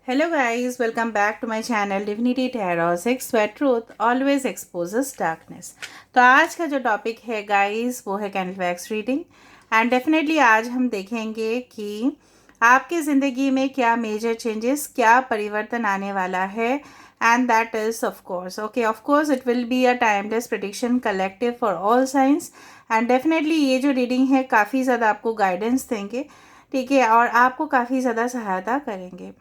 Hello guys, welcome back to my channel Divinity Tarot 6 where truth always exposes darkness। तो आज का जो topic है गाइस वो है candle wax reading and definitely आज हम देखेंगे कि आपकी ज़िंदगी में क्या मेजर चेंजेस, क्या परिवर्तन आने वाला है and that is of course it will be a timeless prediction collective for all science and definitely ये जो रीडिंग है काफ़ी ज़्यादा आपको गाइडेंस देंगे, ठीक है, और आपको काफ़ी ज़्यादा सहायता करेंगे,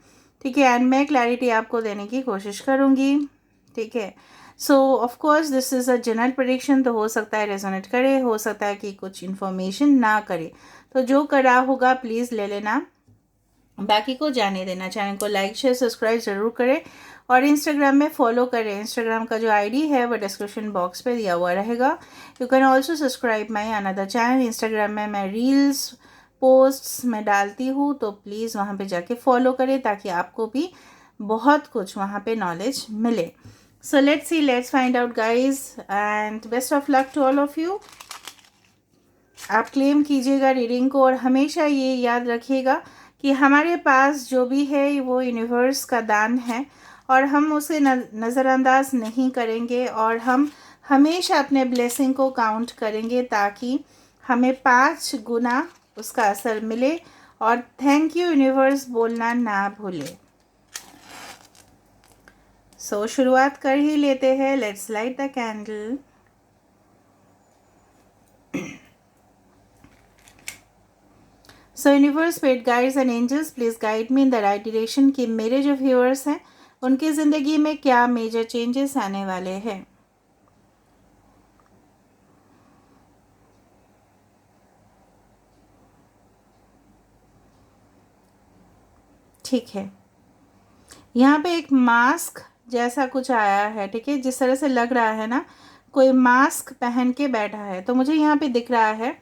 ठीक है, एंड मैं क्लैरिटी आपको देने की कोशिश करूँगी, ठीक है। सो of course this is a general prediction, तो हो सकता है रेजोनेट करे, हो सकता है कि कुछ इन्फॉर्मेशन ना करे, तो जो करा होगा प्लीज़ ले लेना, बाकी को जाने देना। चैनल को लाइक शेयर सब्सक्राइब ज़रूर करें और इंस्टाग्राम में फॉलो करें। इंस्टाग्राम का जो आईडी है वो डिस्क्रिप्शन बॉक्स पे दिया हुआ रहेगा। You can also subscribe my another channel. Instagram में मैं रील्स पोस्ट्स में डालती हूँ, तो प्लीज़ वहाँ पे जाके फॉलो करें ताकि आपको भी बहुत कुछ वहाँ पे नॉलेज मिले। So let's find out guys and best of luck to all of you. आप क्लेम कीजिएगा रीडिंग को और हमेशा ये याद रखिएगा कि हमारे पास जो भी है वो यूनिवर्स का दान है और हम उसे नज़रअंदाज नहीं करेंगे और हम हमेशा अपने ब्लेसिंग को काउंट करेंगे ताकि हमें 5 गुना उसका असर मिले और थैंक यू यूनिवर्स बोलना ना भूले। सो शुरुआत कर ही लेते हैं। Let's light the candle. So universe, spirit guides and angels, please guide me in the right direction कि मेरे जो व्यूअर्स हैं उनकी ज़िंदगी में क्या मेजर चेंजेस आने वाले हैं। ठीक है, यहाँ पे एक मास्क जैसा कुछ आया है, ठीक है, जिस तरह से लग रहा है ना कोई मास्क पहन के बैठा है, तो मुझे यहाँ पे दिख रहा है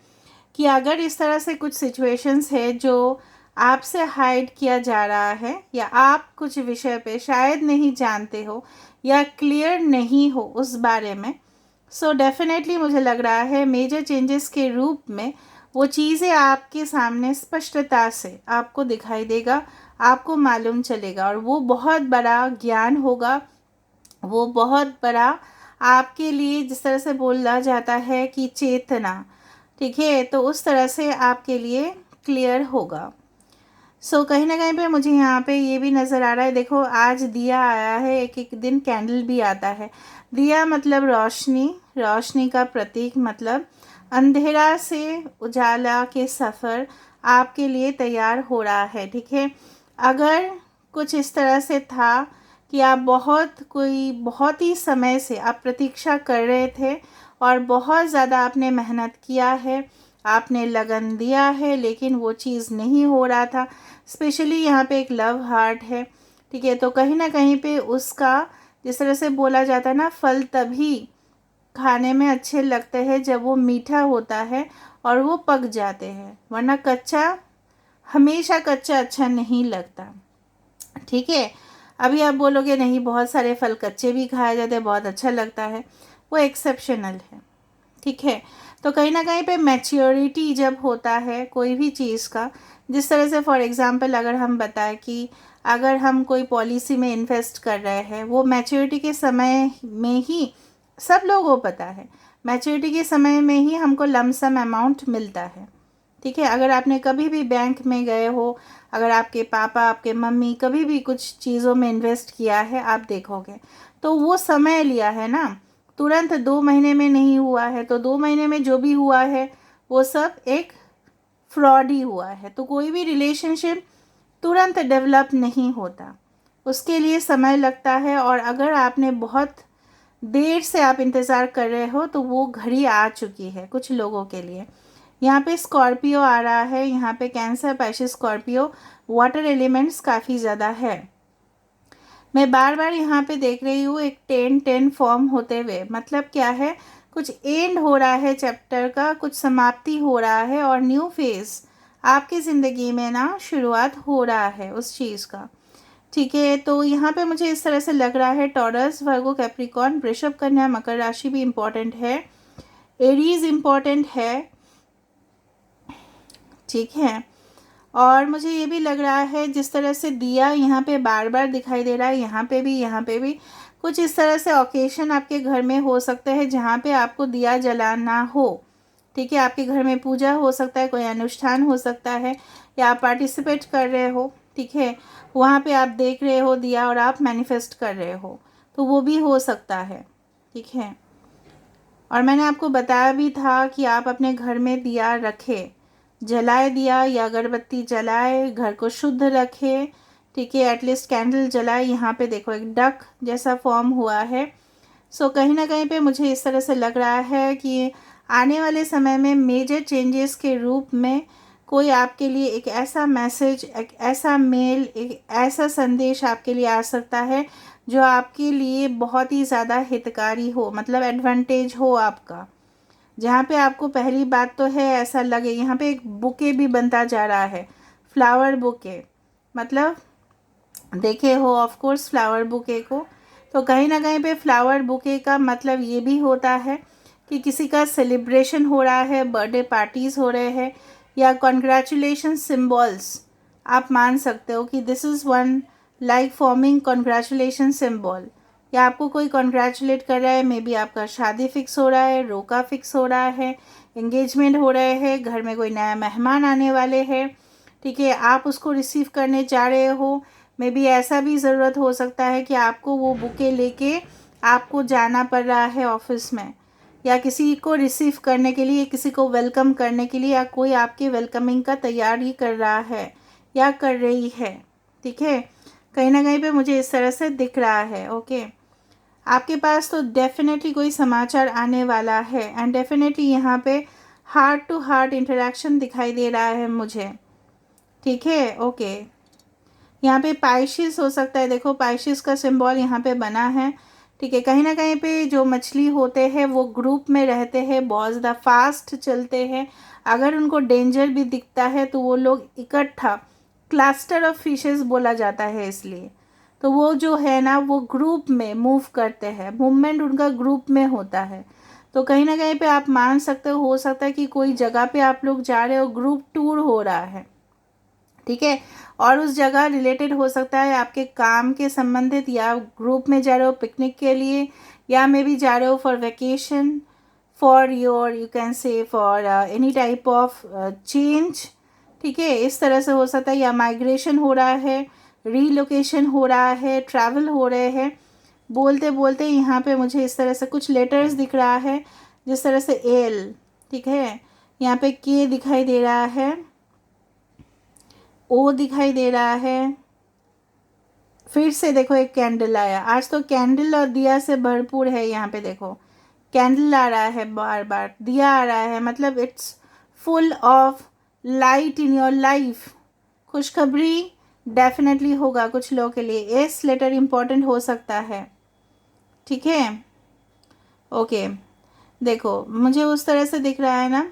कि अगर इस तरह से कुछ सिचुएशंस है जो आपसे हाइड किया जा रहा है या आप कुछ विषय पे शायद नहीं जानते हो या क्लियर नहीं हो उस बारे में, सो डेफिनेटली मुझे लग रहा है मेजर चेंजेस के रूप में वो चीज़ें आपके सामने स्पष्टता से आपको दिखाई देगा, आपको मालूम चलेगा और वो बहुत बड़ा ज्ञान होगा, वो बहुत बड़ा आपके लिए, जिस तरह से बोला जाता है कि चेतना, ठीक है, तो उस तरह से आपके लिए क्लियर होगा। सो कहीं ना कहीं पे मुझे यहाँ पे ये भी नज़र आ रहा है, देखो आज दिया आया है, एक एक दिन कैंडल भी आता है। दिया मतलब रोशनी, रोशनी का प्रतीक मतलब अंधेरा से उजाला के सफ़र आपके लिए तैयार हो रहा है, ठीक है। अगर कुछ इस तरह से था कि आप बहुत ही समय से आप प्रतीक्षा कर रहे थे और बहुत ज़्यादा आपने मेहनत किया है, आपने लगन दिया है, लेकिन वो चीज़ नहीं हो रहा था। स्पेशली यहाँ पे एक लव हार्ट है, ठीक है, तो कहीं ना कहीं पे उसका, जिस तरह से बोला जाता है ना, फल तभी खाने में अच्छे लगते हैं जब वो मीठा होता है और वो पक जाते हैं, वरना कच्चा, हमेशा कच्चा अच्छा नहीं लगता, ठीक है। अभी आप बोलोगे नहीं, बहुत सारे फल कच्चे भी खाए जाते हैं, बहुत अच्छा लगता है, वो एक्सेप्शनल है, ठीक है। तो कहीं ना कहीं पे मैच्योरिटी जब होता है कोई भी चीज़ का, जिस तरह से फॉर एग्जांपल अगर हम बताएं कि अगर हम कोई पॉलिसी में इन्वेस्ट कर रहे हैं, वो मैच्योरिटी के समय में ही, सब लोगों को पता है, मैच्योरिटी के समय में ही हमको लमसम अमाउंट मिलता है, ठीक है। अगर आपने कभी भी बैंक में गए हो, अगर आपके पापा आपके मम्मी कभी भी कुछ चीज़ों में इन्वेस्ट किया है, आप देखोगे तो वो समय लिया है ना, तुरंत 2 महीने में नहीं हुआ है, तो 2 महीने में जो भी हुआ है वो सब एक फ्रॉड ही हुआ है। तो कोई भी रिलेशनशिप तुरंत डेवलप नहीं होता, उसके लिए समय लगता है, और अगर आपने बहुत देर से आप इंतज़ार कर रहे हो तो वो घड़ी आ चुकी है कुछ लोगों के लिए। यहाँ पे स्कॉर्पियो आ रहा है, यहाँ पे cancer, Pisces, Scorpio, water elements काफ़ी ज़्यादा है। मैं बार बार यहाँ पे देख रही हूँ एक 10-10 फॉर्म होते हुए, मतलब क्या है, कुछ एंड हो रहा है चैप्टर का, कुछ समाप्ति हो रहा है और न्यू फेज़ आपकी ज़िंदगी में ना शुरुआत हो रहा है उस चीज़ का, ठीक है। तो यहाँ पे मुझे इस तरह से लग रहा है टॉरस, वर्गो, कैप्रिकॉर्न, वृषभ, कन्या, मकर राशि भी इम्पॉर्टेंट है, एरीज इम्पॉर्टेंट है, ठीक है, और मुझे ये भी लग रहा है जिस तरह से दिया यहाँ पे बार बार दिखाई दे रहा है, यहाँ पे भी कुछ इस तरह से ओकेशन आपके घर में हो सकते हैं जहाँ पे आपको दिया जलाना हो। ठीक है, आपके घर में पूजा हो सकता है, कोई अनुष्ठान हो सकता है, या आप पार्टिसिपेट कर रहे हो। ठीक है, वहाँ पे आप देख रहे हो दिया और आप मैनिफेस्ट कर रहे हो, तो वो भी हो सकता है। ठीक है, और मैंने आपको बताया भी था कि आप अपने घर में दिया रखें, जलाए दिया या अगरबत्ती जलाए, घर को शुद्ध रखे। ठीक है, एटलीस्ट कैंडल जलाए। यहाँ पे देखो एक डक जैसा फॉर्म हुआ है। सो कहीं ना कहीं पे मुझे इस तरह से लग रहा है कि आने वाले समय में मेजर चेंजेस के रूप में कोई आपके लिए एक ऐसा मैसेज, एक ऐसा मेल, एक ऐसा संदेश आपके लिए आ सकता है जो आपके लिए बहुत ही ज़्यादा हितकारी हो, मतलब एडवांटेज हो आपका। जहाँ पे आपको पहली बात तो है ऐसा लगे, यहाँ पे एक बुके भी बनता जा रहा है, फ्लावर बुके, मतलब देखे हो ऑफ कोर्स फ्लावर बुके को। तो कहीं ना कहीं पे फ्लावर बुके का मतलब ये भी होता है कि किसी का सेलिब्रेशन हो रहा है, बर्थडे पार्टीज़ हो रहे हैं, या कॉन्ग्रेचुलेशन सिम्बॉल्स आप मान सकते हो कि this is one like forming congratulation symbol, या आपको कोई कॉन्ग्रेचुलेट कर रहा है। मे बी आपका शादी फिक्स हो रहा है, रोका फिक्स हो रहा है, एंगेजमेंट हो रहे हैं, घर में कोई नया मेहमान आने वाले हैं। ठीक है, आप उसको रिसीव करने जा रहे हो। मे बी ऐसा भी ज़रूरत हो सकता है कि आपको वो बुके लेके आपको जाना पड़ रहा है ऑफिस में, या किसी को रिसीव करने के लिए, किसी को वेलकम करने के लिए, या कोई आपके वेलकमिंग का तैयारी कर रहा है या कर रही है। ठीक है, कहीं ना कहीं पे मुझे इस तरह से दिख रहा है। ओके, आपके पास तो डेफिनेटली कोई समाचार आने वाला है, एंड डेफिनेटली यहाँ पे हार्ट टू हार्ट इंटरेक्शन दिखाई दे रहा है मुझे। ठीक है, ओके, यहाँ पे पाइशिस हो सकता है। देखो पाइशिस का सिंबल यहाँ पे बना है। ठीक है, कहीं ना कहीं पे जो मछली होते हैं वो ग्रुप में रहते हैं, बहुत ज़्यादा फास्ट चलते हैं। अगर उनको डेंजर भी दिखता है तो वो लोग इकट्ठा, क्लस्टर ऑफ फिशेस बोला जाता है इसलिए। तो वो जो है ना वो ग्रुप में मूव करते हैं, मूवमेंट उनका ग्रुप में होता है। तो कहीं ना कहीं पे आप मान सकते हो सकता है कि कोई जगह पे आप लोग जा रहे हो, ग्रुप टूर हो रहा है। ठीक है, और उस जगह रिलेटेड हो सकता है आपके काम के संबंधित, या ग्रुप में जा रहे हो पिकनिक के लिए, या मे बी जा रहे हो for vacation, for your you can say for any type of change. ठीक है, इस तरह से हो सकता है, या माइग्रेशन हो रहा है, रीलोकेशन हो रहा है, ट्रैवल हो रहे हैं। बोलते बोलते यहाँ पे मुझे इस तरह से कुछ लेटर्स दिख रहा है, जिस तरह से एल, ठीक है, यहाँ पे के दिखाई दे रहा है, ओ दिखाई दे रहा है। फिर से देखो एक कैंडल आया, आज तो कैंडल और दिया से भरपूर है। यहाँ पे देखो कैंडल आ रहा है, बार बार दिया आ रहा है, मतलब it's full of light in your life. खुशखबरी डेफिनेटली होगा कुछ लोगों के लिए, एस लेटर इम्पॉर्टेंट हो सकता है। ठीक है, ओके, देखो मुझे उस तरह से दिख रहा है ना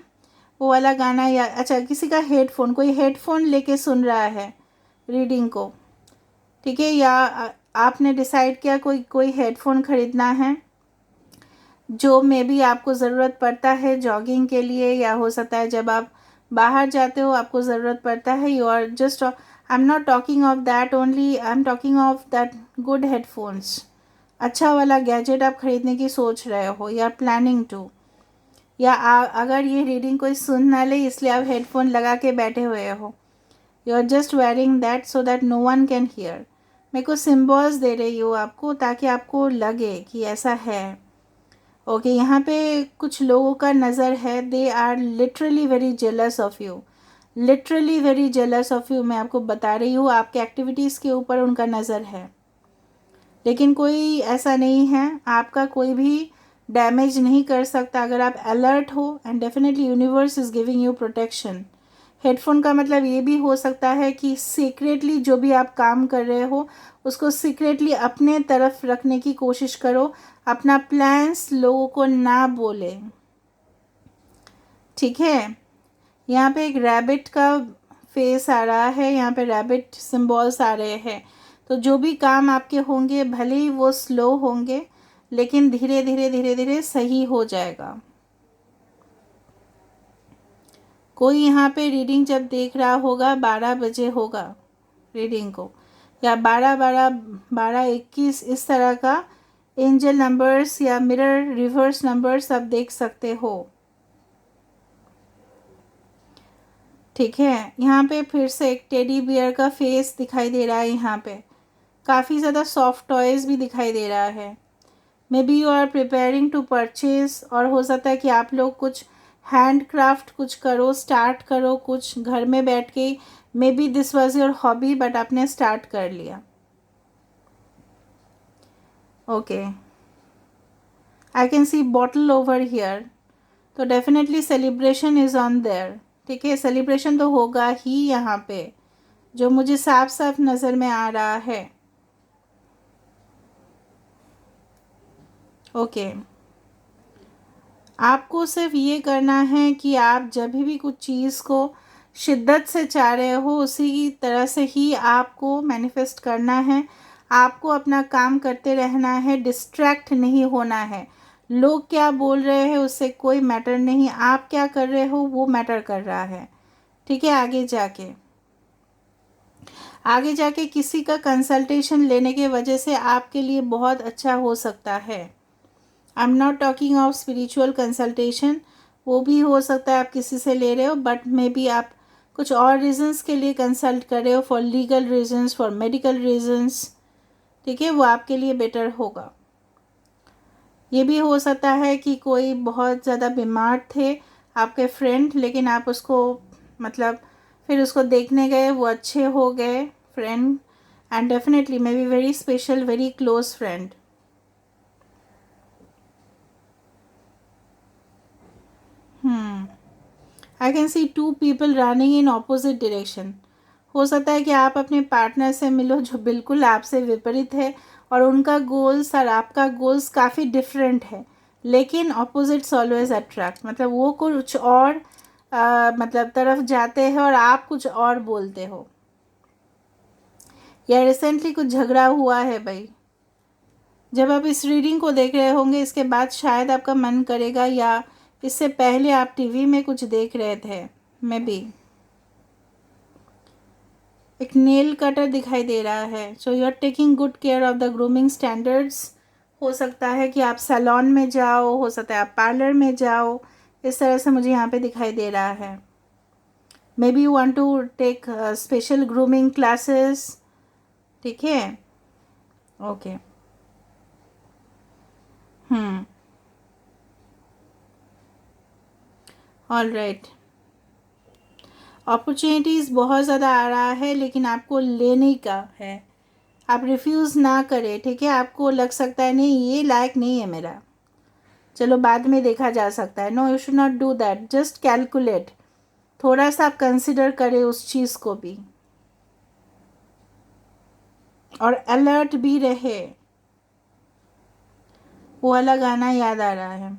वो वाला गाना, या अच्छा किसी का हेडफोन, कोई हेडफोन लेके सुन रहा है रीडिंग को। ठीक है, या आपने डिसाइड किया कोई कोई हेडफोन ख़रीदना है जो मे बी आपको ज़रूरत पड़ता है जॉगिंग के लिए, या हो सकता है जब आप बाहर जाते हो आपको ज़रूरत पड़ता है। You are just, I am not talking of that only, I am talking of that good headphones. अच्छा वाला गैजेट आप ख़रीदने की सोच रहे हो, या प्लानिंग टू, या अगर ये रीडिंग कोई सुन ना ले इसलिए आप हेडफोन लगा के बैठे हुए हो, you are just wearing that so that no one can hear. मैं कुछ सिम्बल्स दे रही हूँ आपको ताकि आपको लगे कि ऐसा है। ओके, यहाँ पे कुछ लोगों का नज़र है, they are literally very jealous of you, literally very jealous of you. मैं आपको बता रही हूँ आपके एक्टिविटीज़ के ऊपर उनका नज़र है, लेकिन कोई ऐसा नहीं है, आपका कोई भी डैमेज नहीं कर सकता अगर आप अलर्ट हो। And definitely universe is giving you protection. Headphone का मतलब ये भी हो सकता है कि सीक्रेटली जो भी आप काम कर रहे हो उसको सीक्रेटली अपने तरफ रखने की कोशिश करो, अपना प्लान्स लोगों को ना बोले। ठीक है, यहाँ पे एक रैबिट का फेस आ रहा है, यहाँ पे रैबिट सिंबल्स आ रहे हैं। तो जो भी काम आपके होंगे भले ही वो स्लो होंगे, लेकिन धीरे धीरे धीरे धीरे सही हो जाएगा। कोई यहाँ पे रीडिंग जब देख रहा होगा 12 बजे होगा रीडिंग को, या 12 12 12 21 इस तरह का एंजल नंबर्स या मिरर रिवर्स नंबर्स आप देख सकते हो। ठीक है, यहाँ पे फिर से एक टेडी बियर का फेस दिखाई दे रहा है। यहाँ पे काफ़ी ज़्यादा सॉफ्ट टॉयज़ भी दिखाई दे रहा है। Maybe you are preparing to purchase, और हो सकता है कि आप लोग कुछ हैंड क्राफ्ट कुछ करो, स्टार्ट करो कुछ घर में बैठ के। Maybe this was your hobby but आपने स्टार्ट कर लिया। Okay, I can see bottle over here, तो definitely celebration is on there. ठीक है, सेलिब्रेशन तो होगा ही यहाँ पे, जो मुझे साफ साफ नज़र में आ रहा है। ओके, आपको सिर्फ ये करना है कि आप जब भी कुछ चीज़ को शिद्दत से चाह रहे हो उसी तरह से ही आपको मैनिफेस्ट करना है। आपको अपना काम करते रहना है, डिस्ट्रैक्ट नहीं होना है। लोग क्या बोल रहे हैं उससे कोई मैटर नहीं, आप क्या कर रहे हो वो मैटर कर रहा है। ठीक है, आगे जाके किसी का कंसल्टेशन लेने के वजह से आपके लिए बहुत अच्छा हो सकता है। आई am not talking of spiritual consultation, वो भी हो सकता है आप किसी से ले रहे हो, बट मे बी आप कुछ और रीजंस के लिए कंसल्ट कर रहे हो, for legal reasons, for medical reasons. ठीक है, वो आपके लिए बेटर होगा। ये भी हो सकता है कि कोई बहुत ज़्यादा बीमार थे आपके फ्रेंड, लेकिन आप उसको मतलब फिर उसको देखने गए, वो अच्छे हो गए friend, and definitely may be very special, very close friend. I can C 2 people running in opposite direction. हो सकता है कि आप अपने पार्टनर से मिलो जो बिल्कुल आपसे विपरीत है, और उनका गोल्स और आपका गोल्स काफ़ी डिफरेंट है, लेकिन ऑपोजिट्स ऑलवेज अट्रैक्ट, मतलब वो कुछ और मतलब तरफ जाते हैं और आप कुछ और बोलते हो, या रिसेंटली कुछ झगड़ा हुआ है भाई। जब आप इस रीडिंग को देख रहे होंगे इसके बाद शायद आपका मन करेगा, या इससे पहले आप टीवी में कुछ देख रहे थे मे बी। एक नेल कटर दिखाई दे रहा है, so you are taking good care of the grooming standards. हो सकता है कि आप सैलॉन में जाओ, हो सकता है आप पार्लर में जाओ, इस तरह से मुझे यहाँ पे दिखाई दे रहा है। Maybe you want to take special grooming classes. ठीक है, ओके। ऑल राइट, अपॉर्चुनिटीज़ बहुत ज़्यादा आ रहा है, लेकिन आपको लेने का है, आप रिफ्यूज़ ना करें। ठीक है, आपको लग सकता है नहीं ये लायक नहीं है मेरा, चलो बाद में देखा जा सकता है। No, you should not do that, just calculate, थोड़ा सा आप कंसिडर करें उस चीज़ को भी, और अलर्ट भी रहे। वो वाला गाना याद आ रहा है,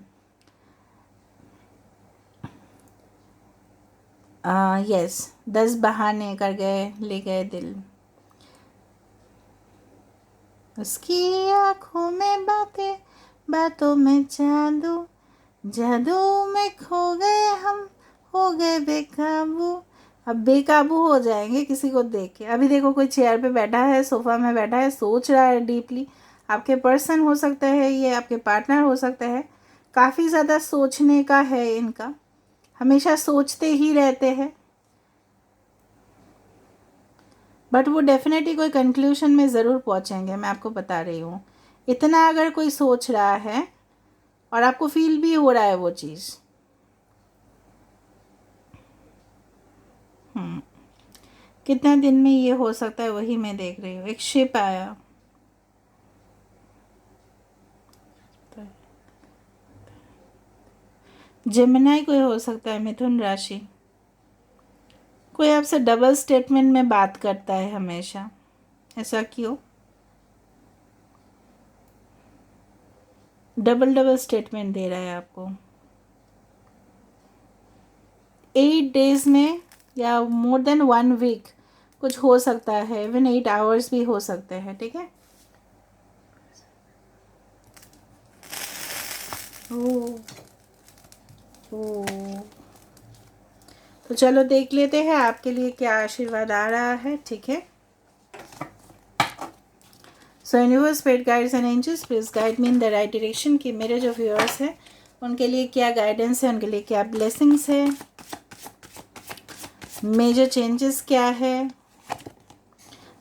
यस, 10 बहाने कर गए ले गए दिल, उसकी आँखों में बातें, बातों में जादू, जादू में खो गए हम, हो गए बेकाबू। अब बेकाबू हो जाएंगे किसी को देख के। अभी देखो कोई चेयर पे बैठा है, सोफा में बैठा है, सोच रहा है डीपली। आपके पर्सन हो सकता है, ये आपके पार्टनर हो सकता है। काफ़ी ज़्यादा सोचने का है इनका, हमेशा सोचते ही रहते हैं, बट वो डेफिनेटली कोई कंक्लूशन में ज़रूर पहुँचेंगे, मैं आपको बता रही हूँ। इतना अगर कोई सोच रहा है और आपको फील भी हो रहा है वो चीज़, कितना दिन में ये हो सकता है वही मैं देख रही हूँ। एक शिप आया, जेमिनाई कोई हो सकता है, मिथुन राशि। कोई आपसे डबल स्टेटमेंट में बात करता है हमेशा, ऐसा क्यों? डबल डबल स्टेटमेंट दे रहा है आपको। 8 डेज में या मोर देन 1 वीक कुछ हो सकता है, इवन 8 आवर्स भी हो सकते हैं। ठीक है, ओ, ओ, तो चलो देख लेते हैं आपके लिए क्या आशीर्वाद आ रहा है, ठीक है। So universe, spirit guides and angels, please guide me in the right direction कि मेरे जो व्यूअर्स हैं उनके लिए क्या गाइडेंस है, उनके लिए क्या ब्लेसिंग्स है, मेजर चेंजेस क्या है।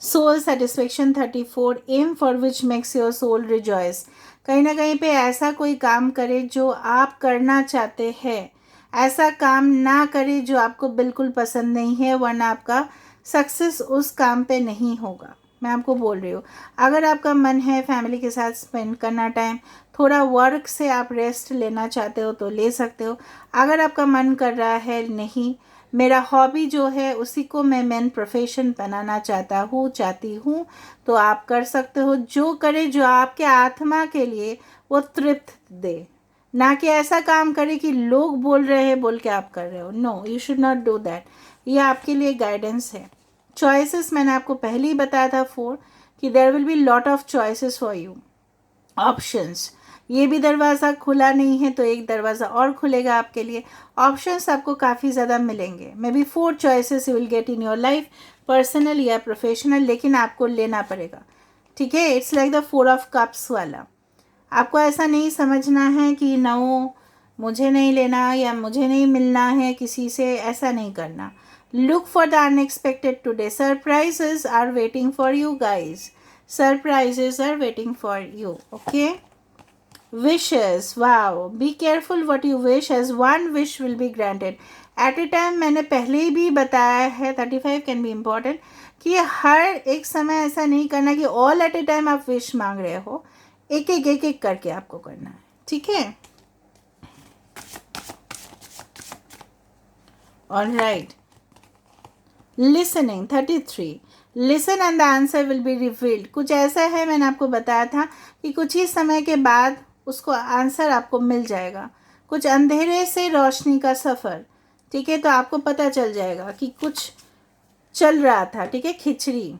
Soul satisfaction 34, aim for which makes your soul rejoice. कहीं ना कहीं पे ऐसा कोई काम करे जो आप करना चाहते हैं, ऐसा काम ना करे जो आपको बिल्कुल पसंद नहीं है, वरना आपका सक्सेस उस काम पे नहीं होगा। मैं आपको बोल रही हूँ, अगर आपका मन है फैमिली के साथ स्पेंड करना टाइम, थोड़ा वर्क से आप रेस्ट लेना चाहते हो तो ले सकते हो। अगर आपका मन कर रहा है नहीं, मेरा हॉबी जो है उसी को मैं मेन प्रोफेशन बनाना चाहती हूँ, तो आप कर सकते हो। जो करे जो आपके आत्मा के लिए वो तृप्त दे, ना कि ऐसा काम करे कि लोग बोल रहे हैं बोल के आप कर रहे हो। No, you should not do that. ये आपके लिए गाइडेंस है। चॉइसेस मैंने आपको पहले ही बताया था 4 कि there will be lot of choices for you, options. ये भी दरवाज़ा खुला नहीं है तो एक दरवाज़ा और खुलेगा आपके लिए। ऑप्शंस आपको काफ़ी ज़्यादा मिलेंगे। May be 4 choices you will get in your life, personal या प्रोफेशनल, लेकिन आपको लेना पड़ेगा, ठीक है। It's like the 4 of cups वाला। आपको ऐसा नहीं समझना है कि नो मुझे नहीं लेना या मुझे नहीं मिलना है किसी से, ऐसा नहीं करना। Look for the unexpected today. Surprises are waiting for you guys, surprises are waiting for you, okay? Wishes, wow, be careful what you wish, as one wish will be granted at a time। मैंने पहले ही भी बताया है 35 can be important कि हर एक समय ऐसा नहीं करना कि all at a time आप विश मांग रहे हो, एक एक करके आपको करना है, ठीक है। All right, listening 33, listen and the answer will be revealed. कुछ ऐसा है, मैंने आपको बताया था कि कुछ ही समय के बाद उसको आंसर आपको मिल जाएगा। कुछ अंधेरे से रोशनी का सफ़र, ठीक है। तो आपको पता चल जाएगा कि कुछ चल रहा था, ठीक है। खिचड़ी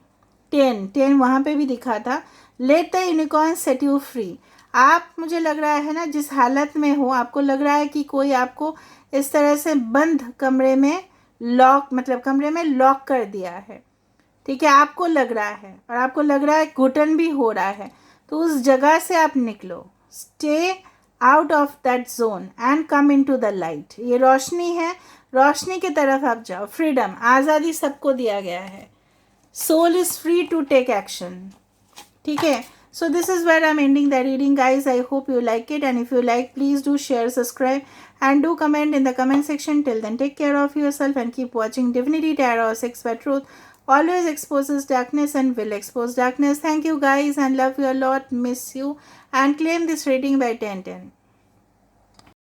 10 वहाँ पे भी दिखा था। Let the unicorn set you free. आप, मुझे लग रहा है ना, जिस हालत में हो आपको लग रहा है कि कोई आपको इस तरह से बंद कमरे में लॉक, मतलब कमरे में लॉक कर दिया है, ठीक है। आपको लग रहा है और आपको लग रहा है घुटन भी हो रहा है, तो उस जगह से आप निकलो। Stay out of that zone and come into the light. ये रोशनी है, रोशनी की तरफ आप जाओ। फ्रीडम, आज़ादी सबको दिया गया है। Soul is free to take action, ठीक है। So this is where I'm ending the reading, guys. I hope you like it, and if you like, please do share, subscribe, and do comment in the comment section. Till then, take care of yourself and keep watching Divinity Tarot 6 by Truth. Always exposes darkness and will expose darkness. Thank you, guys, and love you a lot. Miss you, and claim this rating by 10/10.